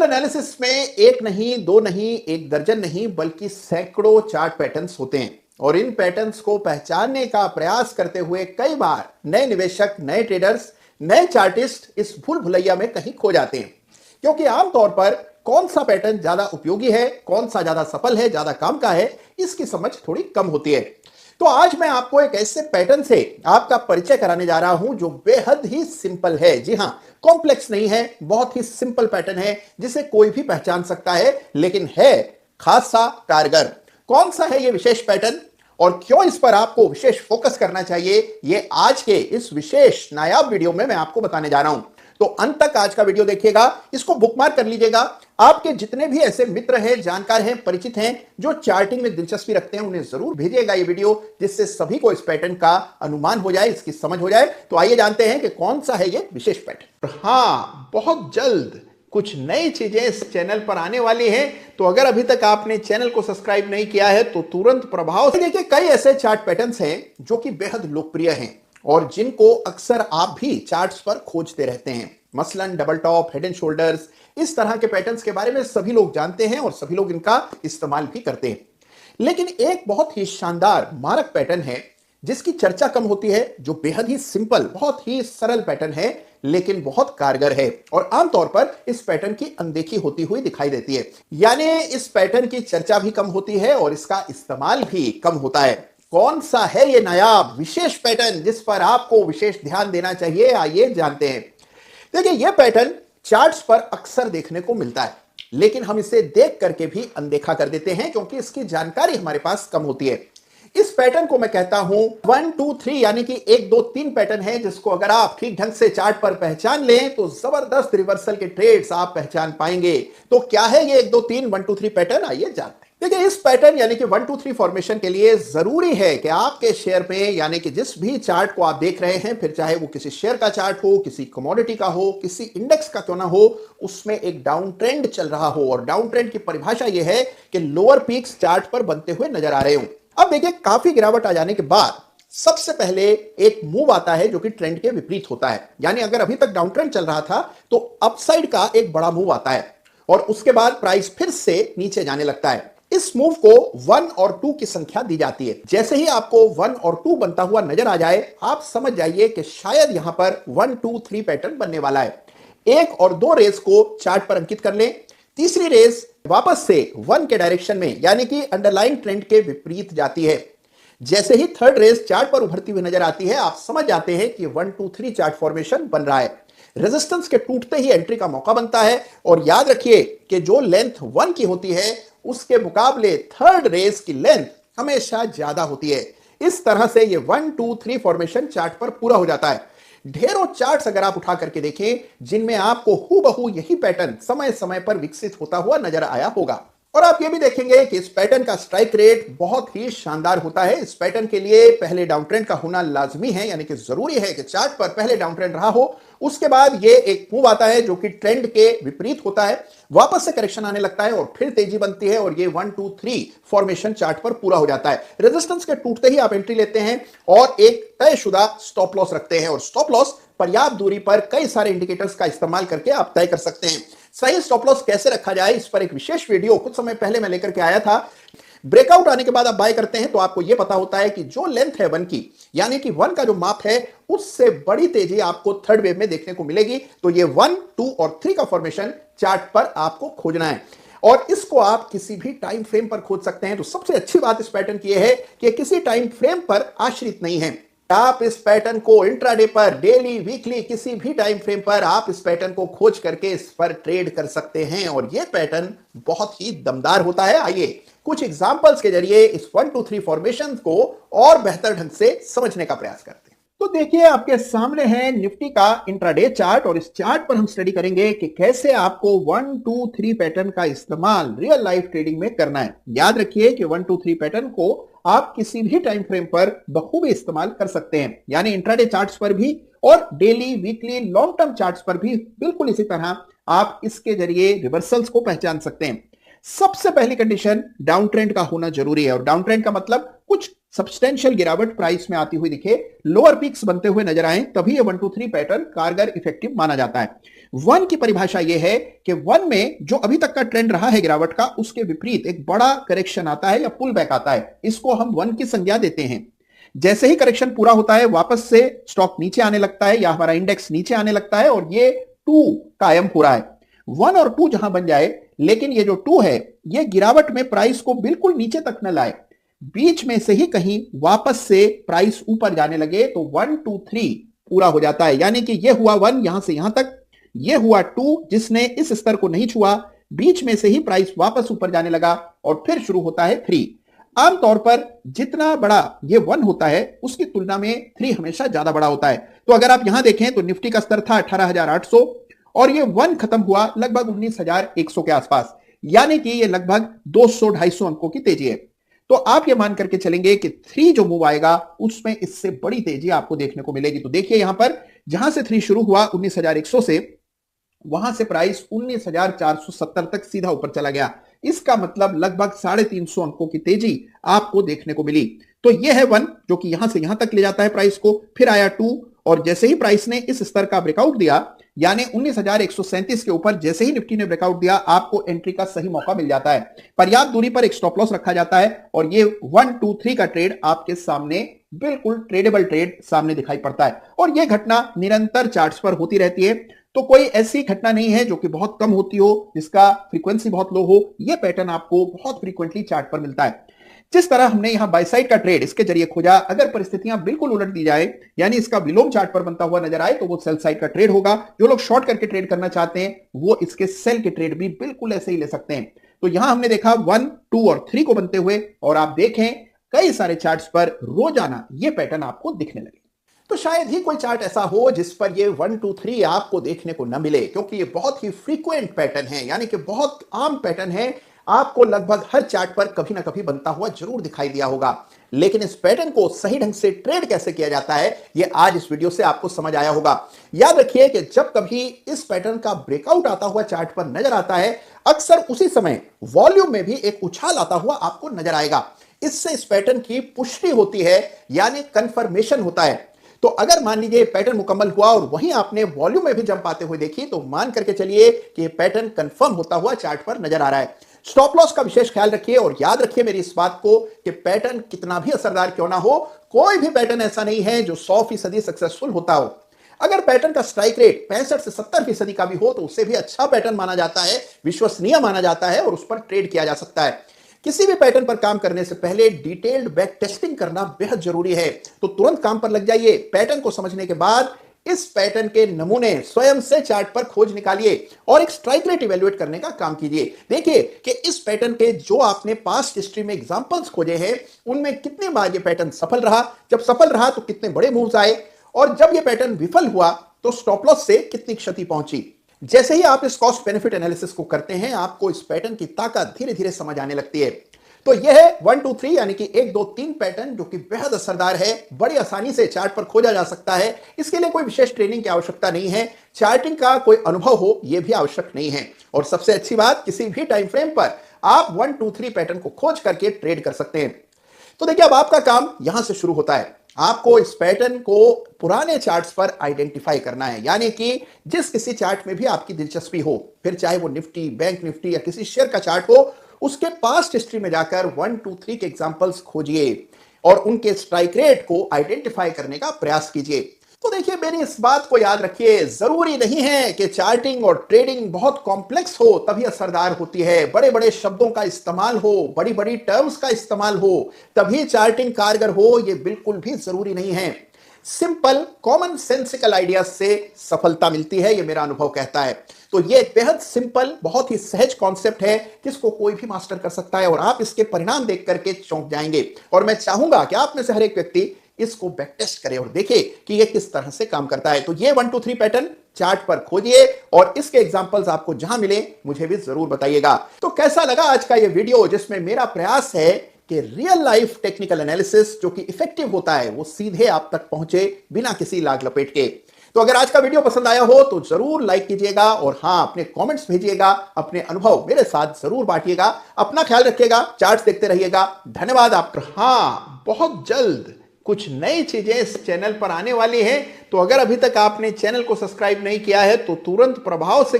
Technical analysis में एक नहीं, दो नहीं, एक दर्जन नहीं, बल्कि सैकड़ों चार्ट पैटर्न्स होते हैं और इन पैटर्न्स को पहचानने का प्रयास करते हुए कई बार नए निवेशक, नए ट्रेडर्स, नए चार्टिस्ट इस भूल भुलैया में कहीं खो जाते हैं, क्योंकि आमतौर पर कौन सा पैटर्न ज्यादा उपयोगी है, कौन सा ज्यादा सफल है, ज्यादा काम का है, इसकी समझ थोड़ी कम होती है। तो आज मैं आपको एक ऐसे पैटर्न से आपका परिचय कराने जा रहा हूं जो बेहद ही सिंपल है। जी हां, कॉम्प्लेक्स नहीं है, बहुत ही सिंपल पैटर्न है जिसे कोई भी पहचान सकता है, लेकिन है खासा कारगर। कौन सा है यह विशेष पैटर्न और क्यों इस पर आपको विशेष फोकस करना चाहिए, यह आज के इस विशेष नायाब वीडियो में मैं आपको बताने जा रहा हूं। तो अंत तक आज का वीडियो देखिएगा, इसको बुकमार्क कर लीजिएगा। आपके जितने भी ऐसे मित्र हैं, जानकार हैं, परिचित हैं जो चार्टिंग में दिलचस्पी रखते हैं, उन्हें जरूर भेजिएगा ये वीडियो, जिससे सभी को इस पैटर्न का अनुमान हो जाए, इसकी समझ हो जाए। तो आइए जानते हैं कि कौन सा है ये विशेष पैटर्न। हाँ, बहुत जल्द कुछ नई चीजें इस चैनल पर आने वाली हैं, तो अगर अभी तक आपने चैनल को सब्सक्राइब नहीं किया है तो तुरंत प्रभाव से देखिए। कई ऐसे चार्ट पैटर्न्स हैं जो कि बेहद लोकप्रिय हैं और जिनको अक्सर आप भी चार्ट्स पर खोजते रहते हैं। मसलन double top, head and shoulders, इस तरह के पैटर्न्स के बारे में सभी लोग जानते हैं और सभी लोग इनका इस्तेमाल भी करते हैं। लेकिन एक बहुत ही शानदार मारक पैटर्न है जिसकी चर्चा कम होती है, जो बेहद ही सिंपल, बहुत ही सरल पैटर्न है, लेकिन बहुत कारगर है और आमतौर पर इस पैटर्न की अनदेखी होती हुई दिखाई देती है। यानी इस पैटर्न की चर्चा भी कम होती है और इसका इस्तेमाल भी कम होता है। कौन सा है ये नायाब विशेष पैटर्न जिस पर आपको विशेष ध्यान देना चाहिए, आइए जानते हैं। देखिए, यह पैटर्न चार्ट्स पर अक्सर देखने को मिलता है, लेकिन हम इसे देख करके भी अनदेखा कर देते हैं क्योंकि इसकी जानकारी हमारे पास कम होती है। इस पैटर्न को मैं कहता हूं 1 2 3, यानी कि 1 2 3 पैटर्न है, जिसको अगर आप ठीक ढंग से चार्ट पर पहचान लें तो जबरदस्त रिवर्सल के ट्रेड्स आप पहचान पाएंगे। तो क्या है ये 1 2 3 1 2 3 पैटर्न, आइए जानते हैं। देखिए, इस पैटर्न यानी कि 1 2 3 फॉर्मेशन के लिए जरूरी है कि आपके शेयर में, यानी कि जिस भी चार्ट को आप देख रहे हैं, फिर चाहे वो किसी शेयर का चार्ट हो, किसी कमोडिटी का हो, किसी इंडेक्स का क्यों ना हो, उसमें एक डाउन ट्रेंड चल रहा हो। और डाउन ट्रेंड की परिभाषा यह है कि लोअर पीक्स चार्ट पर बनते हुए नजर आ रहे हो। अब देखिए, काफी गिरावट आ जाने के बाद सबसे पहले एक मूव आता है जो कि ट्रेंड के विपरीत होता है। यानी अगर अभी तक डाउन ट्रेंड चल रहा था तो अपसाइड का एक बड़ा मूव आता है और उसके बाद प्राइस फिर से नीचे जाने लगता है। इस मूव को 1 और 2 की संख्या दी जाती है। जैसे ही आपको 1 और 2 बनता हुआ नजर आ जाए, आप समझ जाइए कि शायद यहां पर 1 2 3 पैटर्न बनने वाला है। 1 और 2 रेस को चार्ट पर अंकित कर लें। तीसरी रेस वापस से 1 के डायरेक्शन में, यानी कि अंडरलाइन ट्रेंड के विपरीत जाती है। जैसे ही थर्ड रेस चार्ट पर उभरती हुई नजर आती है, आप समझ जाते हैं कि 1 2 3 चार्ट फॉर्मेशन बन रहा है। रेजिस्टेंस के टूटते ही एंट्री का मौका बनता है और याद रखिए कि जो लेंथ 1 की होती है उसके मुकाबले थर्ड रेस की लेंथ हमेशा ज्यादा होती है। इस तरह से ये 1 2 3 फॉर्मेशन चार्ट पर पूरा हो जाता है। ढेरों चार्ट्स अगर आप उठा करके देखें जिनमें आपको हूबहू यही पैटर्न समय समय पर विकसित होता हुआ नजर आया होगा। और आप ये भी देखेंगे कि इस पैटर्न का स्ट्राइक रेट बहुत ही शानदार होता है। इस पैटर्न के लिए पहले डाउन ट्रेंड का होना लाजमी है, यानी कि जरूरी है कि चार्ट पर पहले डाउन ट्रेंड रहा हो, उसके बाद ये एक मूव आता है जो कि ट्रेंड के विपरीत होता है, वापस से करेक्शन आने लगता है और फिर तेजी बनती है और ये 1 2 3 फॉर्मेशन चार्ट पर पूरा हो जाता है। रेजिस्टेंस के टूटते ही आप एंट्री लेते हैं और एक तयशुदा स्टॉप लॉस रखते हैं और स्टॉप लॉस पर्याप्त दूरी पर कई सारे इंडिकेटर्स का इस्तेमाल करके आप तय कर सकते हैं। सही स्टॉप लॉस कैसे रखा जाए, इस पर एक विशेष वीडियो कुछ समय पहले मैं लेकर के आया था। ब्रेकआउट आने के बाद आप बाय करते हैं तो आपको यह पता होता है कि जो लेंथ है 1 की, यानी कि 1 का जो माप है, उससे बड़ी तेजी आपको थर्ड वेव में देखने को मिलेगी। तो ये 1 2 और 3 का फॉर्मेशन चार्ट पर आपको खोजना है और इसको आप किसी भी टाइम फ्रेम पर खोज सकते हैं। तो सबसे अच्छी बात इस पैटर्न की है कि किसी टाइम फ्रेम पर आश्रित नहीं है। आप इस पैटर्न को इंट्राडे पर, डेली, वीकली, किसी भी टाइम फ्रेम पर आप इस पैटर्न को खोज करके इस पर ट्रेड कर सकते हैं और यह पैटर्न बहुत ही दमदार होता है। आइए कुछ एग्जांपल्स के जरिए इस 1 2 3 फॉर्मेशन को और बेहतर ढंग से समझने का प्रयास करते हैं। तो देखिए, आपके सामने है निफ्टी का इंट्राडे चार्ट और इस चार्ट पर हम स्टडी करेंगे कि कैसे आपको 1 2 3 पैटर्न का इस्तेमाल रियल लाइफ ट्रेडिंग में करना है। याद रखिए कि 1 2 3 पैटर्न को आप किसी भी टाइम फ्रेम पर बखूबी इस्तेमाल कर सकते हैं, यानी इंट्राडे चार्ट्स पर भी और daily, weekly, long term charts पर भी बिल्कुल इसी तरह आप इसके जरिए रिवर्सल्स को पहचान सकते हैं। सबसे पहली कंडीशन डाउन ट्रेंड का होना जरूरी है और डाउन ट्रेंड का मतलब कुछ सब्सटेंशियल गिरावट प्राइस में आती हुई दिखे, लोअर पीक्स बनते हुए नजर आए, तभी ये 1 2 3 पैटर्न कारगर इफेक्टिव माना जाता है। 1 की परिभाषा यह है कि 1 में जो अभी तक का ट्रेंड रहा है गिरावट का, उसके विपरीत एक बड़ा करेक्शन आता है या पुल बैक आता है, इसको हम 1 की संज्ञा देते हैं। जैसे ही करेक्शन पूरा होता है, वापस से स्टॉक नीचे आने लगता है या हमारा इंडेक्स नीचे आने लगता है और ये 2 कायम हो रहा है। 1 और 2 जहां बन जाए, लेकिन ये जो 2 है ये गिरावट में प्राइस को बिल्कुल नीचे तक न लाए, बीच में से ही कहीं वापस से प्राइस ऊपर जाने लगे, तो 1 2 3 पूरा हो जाता है। यानी कि ये हुआ 1 यहां से यहां तक, ये हुआ 2 जिसने इस स्तर को नहीं छुआ, बीच में से ही प्राइस वापस ऊपर जाने लगा और फिर शुरू होता है 3। आमतौर पर जितना बड़ा ये 1 होता है उसकी तुलना में 3 हमेशा ज्यादा बड़ा होता है। तो अगर आप यहां देखें तो निफ्टी का स्तर था 18,800 और ये 1 खत्म हुआ लगभग 19,100 के आसपास, यानी कि ये लगभग 200-250 अंकों की तेजी है। तो आप ये मान करके चलेंगे कि 3 जो मूव आएगा उसमें इससे बड़ी तेजी आपको देखने को मिलेगी। तो देखिए यहां पर जहां से 3 शुरू हुआ 19,100 से, वहां से प्राइस 19,470 तक सीधा ऊपर चला गया। इसका मतलब लगभग 350 अंकों की तेजी आपको देखने को मिली। तो यह है 1 जो कि यहां से यहां तक ले जाता है प्राइस को, फिर आया 2 और जैसे ही प्राइस ने इस स्तर का ब्रेकआउट दिया, यानी 19,137 के ऊपर जैसे ही निफ्टी ने ब्रेकआउट दिया, आपको एंट्री का सही मौका मिल जाता है। पर्याप्त दूरी पर एक स्टॉप लॉस रखा जाता है और ये 1 2 3 का ट्रेड आपके सामने बिल्कुल ट्रेडेबल ट्रेड सामने दिखाई पड़ता है। और यह घटना निरंतर चार्ट्स पर होती रहती है, तो कोई ऐसी घटना नहीं है जो कि बहुत कम होती हो, जिसका फ्रीक्वेंसी बहुत लो हो। यह पैटर्न आपको बहुत फ्रीक्वेंटली चार्ट पर मिलता है। जिस तरह हमने यहां बाय साइड का ट्रेड इसके जरिए खोजा, अगर परिस्थितियां बिल्कुल उलट दी जाए, यानी इसका विलोम चार्ट पर बनता हुआ नजर आए, तो वो सेल साइड का ट्रेड होगा। जो लोग शॉर्ट करके ट्रेड करना चाहते हैं वो इसके सेल के ट्रेड भी बिल्कुल ऐसे ही ले सकते हैं। तो यहां हमने देखा 1 2 और 3 को बनते हुए, और आप देखें कई सारे चार्ट्स पर रोजाना ये पैटर्न आपको दिखने लगे। तो शायद ही कोई चार्ट ऐसा हो जिस पर ये 1 2 3 आपको देखने को न मिले, क्योंकि ये बहुत ही फ्रीक्वेंट पैटर्न है, यानी कि बहुत आम पैटर्न है। आपको लगभग हर चार्ट पर कभी ना कभी बनता हुआ जरूर दिखाई दिया होगा। लेकिन इस पैटर्न को सही ढंग से ट्रेड कैसे किया जाता है, ये आज इस वीडियो से आपको समझ आया होगा। याद रखिए कि जब कभी इस पैटर्न का ब्रेकआउट आता हुआ चार्ट पर नजर आता है, अक्सर उसी समय वॉल्यूम में भी एक उछाल आता हुआ आपको नजर आएगा। इससे इस पैटर्न की पुष्टि होती है, यानी कंफर्मेशन होता है। तो अगर मान लीजिए पैटर्न मुकम्मल हुआ और वहीं आपने वॉल्यूम में भी जंप आते हुए देखी, तो मान करके चलिए कि ये पैटर्न कंफर्म होता हुआ चार्ट पर नजर आ रहा है। स्टॉप लॉस का विशेष ख्याल रखिए और याद रखिए मेरी इस बात को कि पैटर्न कितना भी असरदार क्यों ना हो, कोई भी पैटर्न ऐसा नहीं है जो 100% सक्सेसफुल होता हो। अगर पैटर्न का स्ट्राइक रेट 65 से 70% का भी हो, तो उससे भी अच्छा पैटर्न माना जाता है, विश्वसनीय माना जाता है और उस पर ट्रेड किया जा सकता है। किसी भी पैटर्न पर काम करने से पहले डिटेल्ड बैक टेस्टिंग करना बेहद जरूरी है। तो तुरंत काम पर लग जाइए। पैटर्न को समझने के बाद इस पैटर्न के नमूने स्वयं से चार्ट पर खोज निकालिए और एक स्ट्राइक रेट इवेल्युएट करने का काम कीजिए। देखिए कि इस पैटर्न के जो आपने पास्ट हिस्ट्री में एग्जांपल्स खोजे हैं, उनमें कितने बार ये पैटर्न सफल रहा, जब सफल रहा तो कितने बड़े मूव्स आए, और जब ये पैटर्न विफल हुआ तो स्टॉप लॉस से कितनी क्षति पहुंची। जैसे ही आप इस कॉस्ट बेनिफिट एनालिसिस को करते हैं, आपको इस पैटर्न की ताकत धीरे धीरे समझ आने लगती है। तो यह है 1 2 3 यानी कि 1 2 3 पैटर्न, जो कि बेहद असरदार है, बड़ी आसानी से चार्ट पर खोजा जा सकता है। इसके लिए कोई विशेष ट्रेनिंग की आवश्यकता नहीं है, चार्टिंग का कोई अनुभव हो यह भी आवश्यक नहीं है। और सबसे अच्छी बात, किसी भी टाइम फ्रेम पर आप 1 2 3 पैटर्न को खोज करके ट्रेड कर सकते हैं। तो देखिए अब आपका काम यहां से शुरू होता है। आपको इस पैटर्न को पुराने चार्ट्स पर आइडेंटिफाई करना है, यानी कि जिस किसी चार्ट में भी आपकी दिलचस्पी हो, फिर चाहे वो निफ्टी, बैंक निफ्टी या किसी शेयर का चार्ट हो, उसके पास्ट हिस्ट्री में जाकर 1 2 3 के एग्जांपल्स खोजिए और उनके स्ट्राइक रेट को आइडेंटिफाई करने का प्रयास कीजिए। तो देखिए मेरी इस बात को याद रखिए, जरूरी नहीं है कि चार्टिंग और ट्रेडिंग बहुत कॉम्प्लेक्स हो तभी असरदार होती है, बड़े बड़े शब्दों का इस्तेमाल हो, बड़ी बड़ी टर्म्स का इस्तेमाल हो तभी चार्टिंग कारगर हो, यह बिल्कुल भी जरूरी नहीं है। सिंपल कॉमन सेंसिकल आइडियाज से सफलता मिलती है, यह मेरा अनुभव कहता है। तो यह एक बेहद सिंपल, बहुत ही सहज कॉन्सेप्ट है जिसको कोई भी मास्टर कर सकता है और आप इसके परिणाम देख करके चौंक जाएंगे। और मैं चाहूंगा कि आप में से हर एक व्यक्ति इसको बैक टेस्ट करे और देखे कि यह किस तरह से काम करता है। तो ये 1 2 3 पैटर्न चार्ट पर खोजिए और इसके एग्जांपल्स आपको जहां मिले मुझे भी जरूर बताइएगा। तो कैसा लगा आज का यह वीडियो, जिसमें मेरा प्रयास है कि रियल लाइफ टेक्निकल एनालिसिस जो कि इफेक्टिव होता है, वो सीधे आप तक पहुंचे बिना किसी लाग लपेट के। तो अगर आज का वीडियो पसंद आया हो तो जरूर लाइक कीजिएगा और हाँ, अपने कमेंट्स भेजिएगा, अपने अनुभव मेरे साथ जरूर बांटिएगा। अपना ख्याल रखिएगा, चार्ट्स देखते रहिएगा। धन्यवाद आपका। हाँ, बहुत जल्द कुछ नई चीजें इस चैनल पर आने वाली हैं, तो अगर अभी तक आपने चैनल को सब्सक्राइब नहीं किया है तो तुरंत प्रभाव से